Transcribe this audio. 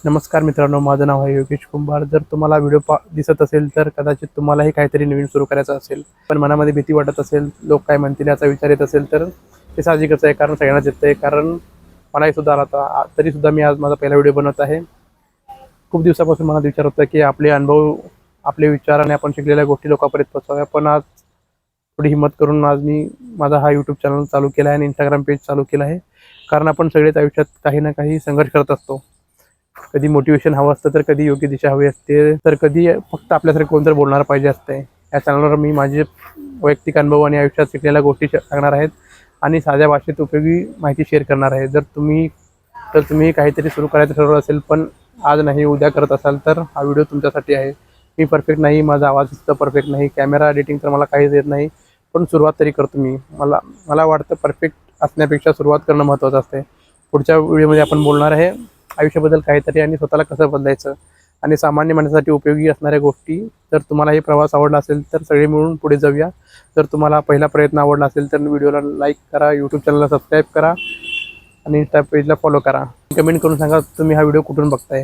नमस्कार मित्रांनो, माझं नाव आहे योगेश कुंभार। जर तुम्हाला व्हिडिओ दिसत असेल तर कदाचित तुम्हालाही काहीतरी नवीन सुरू करायचं असेल, पण मनामध्ये भीती वाटत असेल, लोक काय म्हणतील याचा विचार येत असेल, तर ते साहजिकच आहे, कारण सगळ्यांनाच येतं आहे। कारण मलाही सुद्धा आला होता, तरीसुद्धा मी आज माझा पहिला व्हिडिओ बनवत आहे। खूप दिवसापासून मनात विचार होता की आपले अनुभव, आपले विचार आणि आपण शिकलेल्या गोष्टी लोकांपर्यंत पोहोचवाव्या, पण आज थोडी हिंमत करून आज मी माझा हा यूट्यूब चॅनल चालू केला आहे आणि इंस्टाग्राम पेज चालू केला आहे। कारण आपण सगळेच आयुष्यात काही ना काही संघर्ष करत असतो। कधी मोटिवेशन हवं असतं, तर कधी योग्य दिशा हवी असते, तर कधी फक्त आपल्यासारखं कोणतरी बोलणारं पाहिजे असते। या चॅनलवर मी माझे वैयक्तिक अनुभव आणि आयुष्यात शिकलेल्या गोष्टी सांगणार आहेत आणि साध्या भाषेत उपयोगी माहिती शेअर करणार आहे। जर तुम्ही काहीतरी सुरू करायचं ठरवलं असेल, पण आज नाही उद्या करत असाल, तर हा व्हिडिओ तुमच्यासाठी आहे। मी परफेक्ट नाही, माझा आवाज सुद्धा परफेक्ट नाही, कॅमेरा एडिटिंग तर मला काहीच येत नाही, पण सुरुवात तरी करतो मी। मला वाटतं परफेक्ट असण्यापेक्षा सुरुवात करणं महत्त्वाचं असते। पुढच्या व्हिडिओमध्ये आपण बोलणार आहे आयुष्याबद्दल काहीतरी आणि स्वतःला कसं बदलायचं आणि सामान्य माणसासाठी उपयोगी असणाऱ्या गोष्टी। जर तुम्हाला हे प्रवास आवडला असेल तर सगळे मिळून पुढे जाऊया। जर तुम्हाला पहिला प्रयत्न आवडला असेल तर व्हिडिओला लाईक करा, यूट्यूब चॅनलला सबस्क्राईब करा आणि इंस्टा पेजला फॉलो करा। कमेंट करून सांगा तुम्ही हा व्हिडिओ कुठून बघताय।